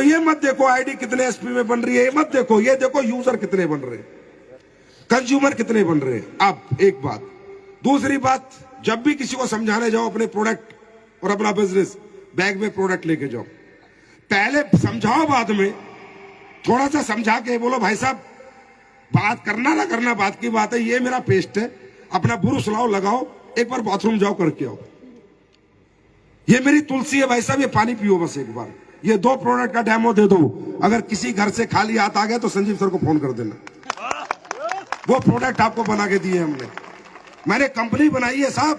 ये मत देखो आईडी कितने एसपी में बन रही है, ये मत देखो, ये देखो यूजर कितने बन रहे हैं, कंज्यूमर कितने बन रहे हैं। अब एक बात, दूसरी बात, जब भी किसी को समझाने जाओ अपने प्रोडक्ट और अपना बिजनेस, बैग में प्रोडक्ट लेके जाओ, पहले समझाओ, बाद में थोड़ा सा समझा के बोलो भाई साहब बात करना ना करना बात की बात है, ये मेरा पेस्ट है, अपना बुरुश लाओ, लगाओ, एक बार बाथरूम जाओ करके आओ, ये मेरी तुलसी है भाई साहब, ये पानी पियो बस एक बार, ये 2 प्रोडक्ट का डेमो दे दो। अगर किसी घर से खाली हाथ आ गया तो संजीव सर को फोन कर देना, वो प्रोडक्ट आपको बना के दिए हमने, मैंने कंपनी बनाई है साहब।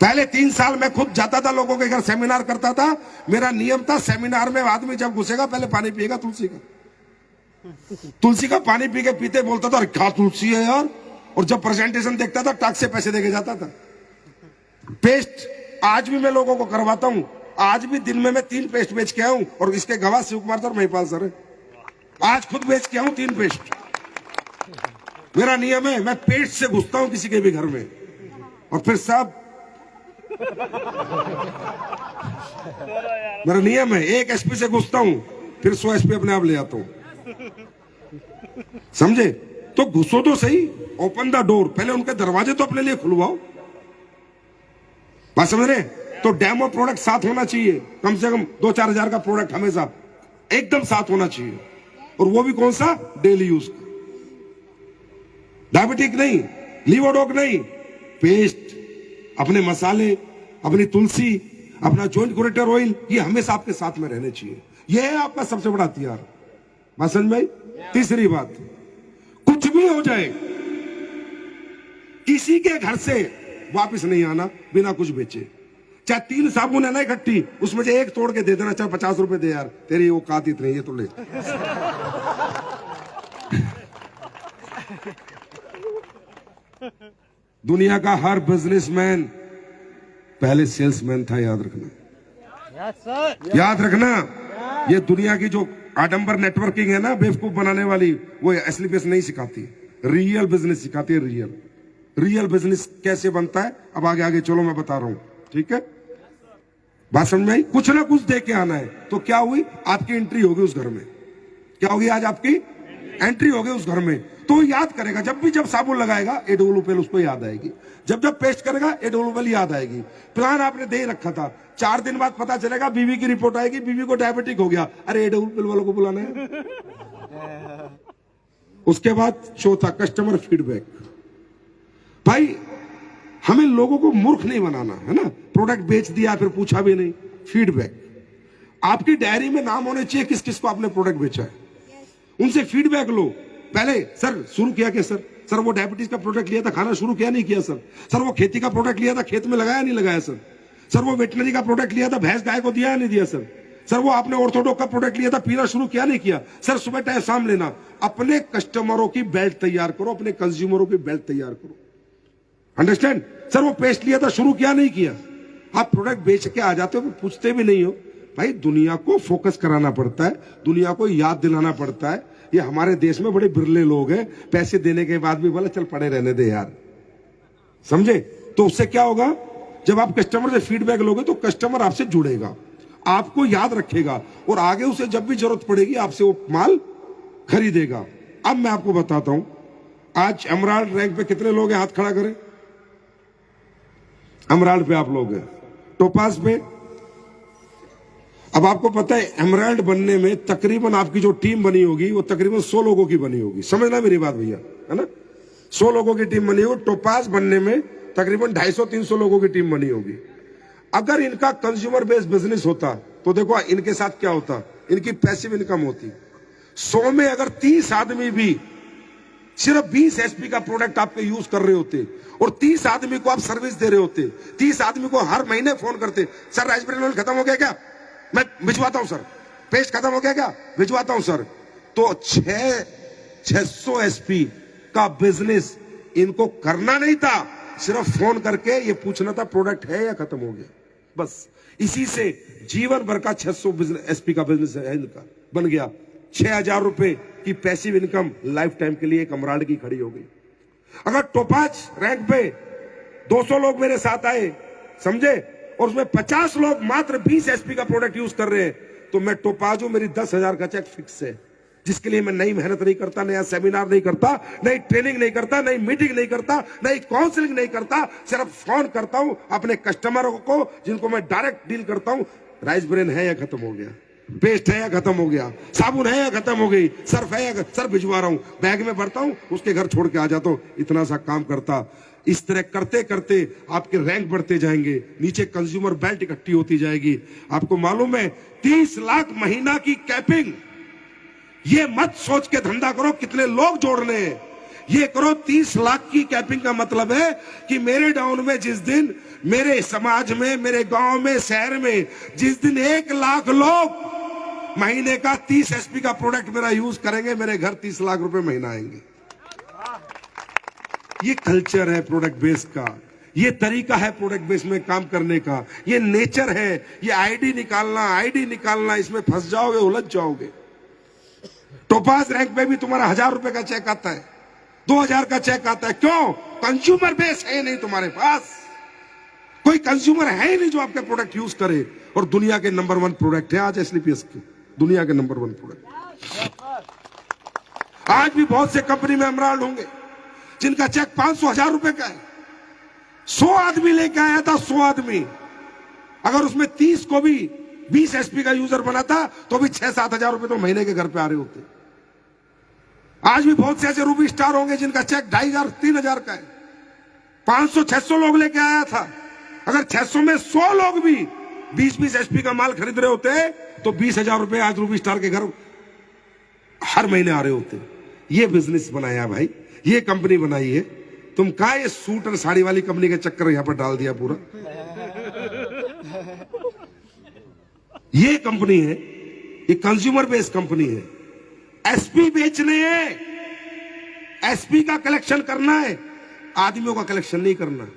पहले 3 साल मैं खुद जाता था लोगों के घर, सेमिनार करता था, मेरा नियम था सेमिनार में आदमी जब घुसेगा पहले पानी पिएगा तुलसी का पानी पी के पीते बोलता था अरे क्या तुलसी है यार, और जब प्रेजेंटेशन देखता था टाक से पैसे देके जाता था। पेस्ट आज भी मैं लोगों को करवाता हूं, आज भी दिन में मैं 3 पेस्ट बेच के आऊं, और इसके गवाह शिव कुमार सर, महिपाल सर है, आज खुद बेच के आऊं 3 पेस्ट। मेरा नियम है, मैं पेस्ट से घुसता हूं किसी के भी घर में, और फिर साहब मेरा नियम है, 1 एसपी से घुसता हूं, फिर 100 एसपी अपने आप ले आता हूं, समझे? तो घुसो तो सही, ओपन द डोर, पहले उनके दरवाजे तो अपने लिए खुलवाओ, बात समझ रहे? तो डेमो प्रोडक्ट साथ होना चाहिए, कम से कम 2-4 हजार का प्रोडक्ट हमेशा एकदम साथ होना चाहिए, और वो भी कौन सा? डेली यूज का, डायबिटिक नहीं, लीवोडोक नहीं, पेस्ट, अपने मसाले, अपनी तुलसी, अपना जॉइंट कुरेटर ऑयल, ये हमेशा आपके साथ में रहने चाहिए, ये है आपका सबसे बड़ा हथियार। बात समझ में? तीसरी बात, कुछ भी हो जाए किसी के घर से वापस नहीं आना बिना कुछ बेचे, चाहे 3 साबुन है ना इकट्ठी, उसमें से 1 तोड़ के दे देना, चाहे 50 रुपए दे यार, तेरी वो कात इतनी, ये तो ले। दुनिया का हर बिजनेसमैन पहले सेल्समैन था, याद रखना, याद रखना। ये दुनिया की जो आडंबर नेटवर्किंग है ना, बेवकूफ बनाने वाली, वो असली बिजनेस नहीं सिखाती, रियल बिजनेस सिखाती है। रियल बिजनेस कैसे बनता है, अब आगे आगे चलो मैं बता रहा हूं, ठीक है? बात समझ में आई? कुछ ना कुछ दे के आना है। तो क्या हुई, आपकी एंट्री होगी उस घर में, क्या होगी आज आपकी एंट्री होगी उस घर में, तो याद करेगा, जब साबुन लगाएगा एडोलुपेल उसको याद आएगी, जब पेस्ट करेगा एडोलुपेल याद आएगी। प्लान आपने दे ही रखा था, 4 दिन बाद पता चलेगा बीवी की रिपोर्ट आएगी, बीवी को डायबिटिक हो गया, अरे एडोलुपेल वालों को बुलाना है। उसके बाद चौथा, कस्टमर फीडबैक। भाई हमें लोगों को मूर्ख नहीं बनाना है ना, प्रोडक्ट बेच दिया फिर पूछा भी नहीं, फीडबैक। आपकी डायरी में नाम होने चाहिए किस किस को आपने प्रोडक्ट बेचा है, उनसे फीडबैक लो। पहले सर शुरू किया क्या सर वो डायबिटीज का प्रोडक्ट लिया था, खाना शुरू किया नहीं किया सर वो खेती का प्रोडक्ट लिया था, खेत में लगाया नहीं लगाया सर वो वेटनरी का प्रोडक्ट लिया था, भैंस गाय को दिया या नहीं दिया सर वो आपने ऑर्थोडॉक्स का प्रोडक्ट लिया था, पीना शुरू किया नहीं किया सर, सुबह टाइम शाम लेना। अपने कस्टमरों की बेल्ट तैयार करो, अपने कंज्यूमरों की बेल्ट तैयार करो, अंडरस्टैंड? सर वो पेस्ट लिया था, शुरू किया नहीं किया। आप प्रोडक्ट बेच के आ जाते हो, पूछते भी नहीं हो। भाई दुनिया को फोकस कराना पड़ता है, दुनिया को याद दिलाना पड़ता है। ये हमारे देश में बड़े बिरले लोग हैं, पैसे देने के बाद भी बोला चल पड़े रहने दे यार, समझे? तो उससे क्या होगा, जब आप कस्टमर से फीडबैक लोगे तो कस्टमर आपसे जुड़ेगा, आपको याद रखेगा, और आगे उसे जब भी जरूरत पड़ेगी आपसे वो माल खरीदेगा। अब मैं आपको बताता हूं, आज एमराल्ड रैंक पे कितने लोग हैं, हाथ खड़ा करें। एमराल्ड पे आप लोग हैं, टोपाज पे। अब आपको पता है एमराल्ड बनने में तकरीबन आपकी जो टीम बनी होगी वो तकरीबन 100 लोगों की बनी होगी, समझना मेरी बात भैया, है ना? 100 लोगों की टीम बनी होगी। टोपाज बनने में तकरीबन 250-300 लोगों की टीम बनी होगी। अगर इनका कंज्यूमर बेस्ड बिजनेस होता तो देखो इनके साथ क्या होता, इनकी पैसिव इनकम होती। 100 में अगर 30 आदमी भी सिर्फ 20 एसपी का प्रोडक्ट आपके यूज कर रहे होते और 30 आदमी को आप सर्विस दे रहे होते, 30 आदमी को हर महीने फोन करते, सर राइसब्रेन ऑयल खत्म हो गया क्या, मैं भिजवाता हूं सर, पेस्ट खत्म हो गया क्या, भिजवाता हूं सर, तो 600 एसपी का बिजनेस इनको करना नहीं था, सिर्फ फोन करके ये पूछना था प्रोडक्ट है या खत्म हो गया, बस। इसी से जीवन भर का 600 एसपी का बिजनेस है इनका, बन गया। 6,000 रुपए की पैसिव इनकम लाइफ टाइम के लिए एक एमराल्ड की खड़ी हो गई। अगर टोपाज रैंक पे 200 लोग मेरे साथ आए, समझे, और उसमें 50 लोग मात्र 20 एसपी का प्रोडक्ट यूज कर रहे हैं, तो मैं टोपाज हूं, मेरी 10,000 का चेक फिक्स है, जिसके लिए मैं नई मेहनत नहीं करता, नया सेमिनार नहीं करता, नई ट्रेनिंग नहीं करता, नई मीटिंग नहीं करता, नई काउंसलिंग नहीं करता, सिर्फ फोन करता हूं अपने कस्टमरों को जिनको मैं डायरेक्ट डील करता हूं। राइस ब्रेन है या खत्म हो गया, पेस्ट है या खत्म हो गया, साबुन है या खत्म हो गई, सर्फ है या सर्फ भिजवा रहा हूं, बैग में भरता हूं, उसके घर छोड़ के आ जाता हूं। इतना सा काम करता। इस तरह करते करते आपके रैंक बढ़ते जाएंगे, नीचे कंज्यूमर बेल्ट इकट्ठी होती जाएगी। आपको मालूम है 30 लाख महीना की कैपिंग, ये मत सोच के धंधा करो कितने लोग जोड़ने हैं, ये करो 30 लाख की कैपिंग का मतलब है कि मेरे डाउन में जिस दिन, मेरे समाज में, मेरे गांव में, शहर में जिस दिन 1 लाख लोग महीने का 30 एसपी का प्रोडक्ट मेरा यूज करेंगे, मेरे घर 30 लाख रुपए महीना आएंगे। ये कल्चर है प्रोडक्ट बेस का, ये तरीका है प्रोडक्ट बेस में काम करने का, ये नेचर है। ये आईडी निकालना, इसमें फंस जाओगे, उलझ जाओगे। टोपाज रैंक में भी तुम्हारा 1000 रुपए का चेक आता है, 2000 का चेक आता है। क्यों? कंज्यूमर बेस है नहीं तुम्हारे पास, कोई कंज्यूमर है ही नहीं जो आपके प्रोडक्ट यूज करे। और दुनिया के नंबर 1 प्रोडक्ट है आज एसलीपीएस के, दुनिया के नंबर 1 प्रोडक्ट। आज भी बहुत से कंपनी में एमराल्ड होंगे जिनका चेक 500-1000 रुपए का है। 100 आदमी लेके आया था, 100 आदमी, अगर उसमें 30 को भी 20 एसपी का यूजर बनाता तो भी 6-7 हजार रुपए तो महीने के घर पे आ रहे होते। आज भी बहुत से ऐसे रूबी स्टार होंगे जिनका चेक 2500-3000 का है। 500-600 लोग लेके आया था, अगर 600 में 100 लोग भी 20-20 एसपी का माल खरीद रहे होते तो 20,000 रुपए आज रूबी स्टार के घर हर महीने आ रहे होते। ये बिजनेस बनाया भाई, ये कंपनी बनाई है। तुम कहा ये सूट और साड़ी वाली कंपनी के चक्कर यहां पर डाल दिया पूरा। ये कंपनी है, ये कंज्यूमर बेस्ड कंपनी है। एसपी बेचने हैं, एसपी का कलेक्शन करना है, आदमियों का कलेक्शन नहीं करना।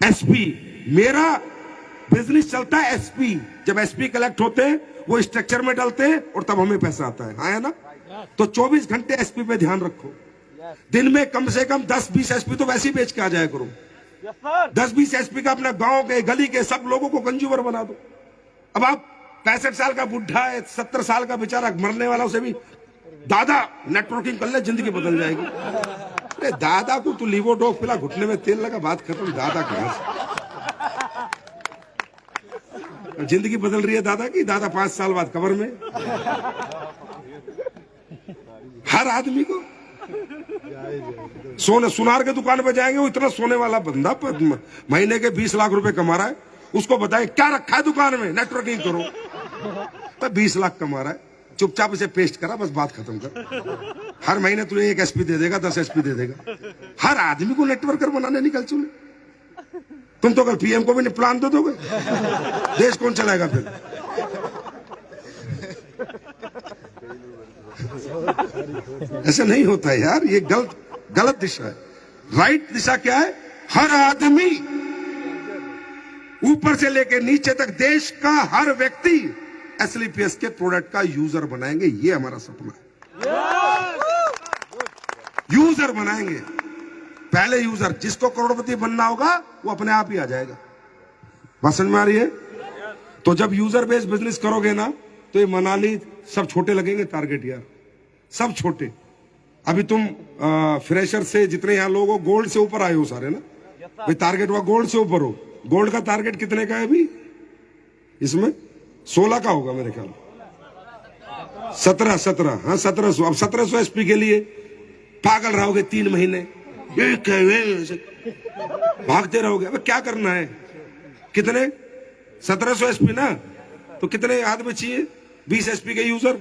एसपी मेरा बिजनेस चलता है एसपी। जब एसपी कलेक्ट होते हैं वो स्ट्रक्चर में डालते हैं और तब हमें पैसा आता है, हाँ है ना। तो 24 घंटे एसपी पे ध्यान रखो। दिन में कम से कम 10-20 एसपी तो वैसे ही बेच के आ जाया करो। 10-20 एसपी का अपना गांव के, गली के सब लोगों को कंज्यूमर बना दो। अब आप 65 साल का बुढ़ा है, 70 साल का बेचारा मरने वाला, उसे भी दादा नेटवर्किंग कर ले, जिंदगी बदल जाएगी। अरे दादा को तू लीवोडोक पिला, घुटने में तेल लगा, बात खत्म। दादा कहां से जिंदगी बदल रही है दादा की। दादा 5 साल बाद कब्र में। हर आदमी को सोने सुनार के दुकान पे जाएंगे, वो इतना सोने वाला बंदा महीने के 20 लाख रुपए कमा रहा है, उसको बताए क्या रखा है दुकान में, नेटवर्किंग करो। तो 20 लाख कमा रहा है, चुपचाप इसे पेस्ट करा, बस बात खत्म कर। हर महीने तुझे 1 एसपी दे देगा, 10 एसपी दे देगा। हर आदमी को नेटवर्कर बनाने निकल चुने। तुम तो कल पीएम को भी प्लान दे दोगे, देश कौन चलाएगा फिर। ऐसा नहीं होता है यार, ये गलत दिशा है। राइट दिशा क्या है? हर आदमी ऊपर से लेकर नीचे तक, देश का हर व्यक्ति एसलीपीएस के प्रोडक्ट का यूजर बनाएंगे। ये हमारा सपना है, यूजर बनाएंगे। पहले यूजर, जिसको करोड़पति बनना होगा वो अपने आप ही आ जाएगा। बात समझ में आ रही है? तो जब यूजर बेस्ड बिजनेस करोगे ना, तो ये मनाली सब छोटे लगेंगे टारगेट यार, सब छोटे। अभी तुम फ्रेशर से जितने यहां लोग हो, गोल्ड से ऊपर आए हो सारे ना भाई, टारगेट हुआ गोल्ड से ऊपर हो। गोल्ड का टारगेट कितने का है अभी? इसमें 16 का होगा मेरे ख्याल, 17 हाँ 1700। अब 1700 एसपी के लिए पागल रहोगे 3 महीने, भागते रहोगे। अब क्या करना है? कितने 1700 एसपी ना, तो कितने आदमी चाहिए? 20 एसपी के यूजर,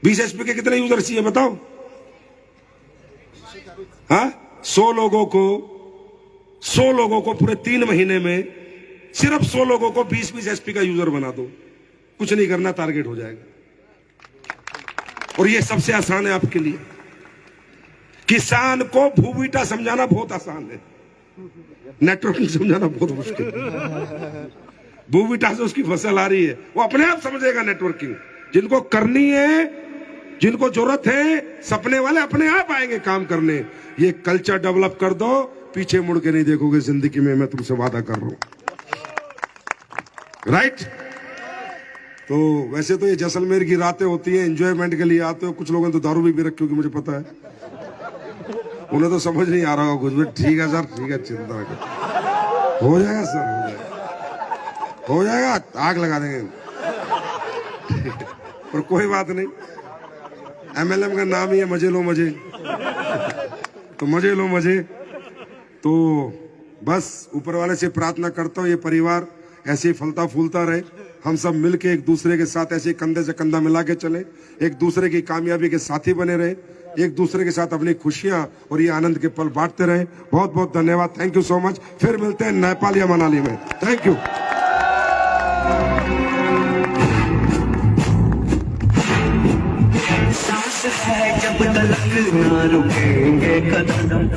20 एसपी के कितने यूजर चाहिए बताओ? हाँ 100 लोगों को पूरे 3 महीने में, सिर्फ 100 लोगों को 20-20 एसपी का यूजर बना दो। कुछ नहीं करना, टारगेट हो जाएगा। और ये सबसे आसान है आपके लिए। किसान को भूबीटा समझाना बहुत आसान है, नेटवर्किंग समझाना बहुत मुश्किल है। भूबीटा से उसकी फसल आ रही है, वो अपने आप समझेगा नेटवर्किंग। जिनको करनी है, जिनको जरूरत है, सपने वाले अपने आप आएंगे काम करने। ये कल्चर डेवलप कर दो, पीछे मुड़ के नहीं देखोगे जिंदगी में, मैं तुमसे वादा कर रहा हूं। राइट। तो वैसे तो ये जैसलमेर की रातें होती हैं, एंजॉयमेंट के लिए आते हो। कुछ लोगों ने तो दारू भी रखी होगी, मुझे पता है। उन्हें तो समझ नहीं आ रहा होगा कुछ भी। ठीक है सर, ठीक है, चिंता रखो, हो जाएगा सर, हो जाएगा, आग लगा देंगे। पर कोई बात नहीं, MLM का नाम ही है मजे लो मजे, तो मजे लो मजे। तो बस ऊपर वाले से प्रार्थना करता हूँ ये परिवार ऐसे ही फलता फूलता रहे, हम सब मिलके एक दूसरे के साथ ऐसे कंधे से कंधा मिला के चले, एक दूसरे की कामयाबी के साथी बने रहे, एक दूसरे के साथ अपनी खुशियां और ये आनंद के पल बांटते रहे। बहुत बहुत धन्यवाद, थैंक यू सो मच। फिर मिलते हैं नेपाल या मनाली में। Thank you. सांस है जब तक ना रुकेंगे कदम।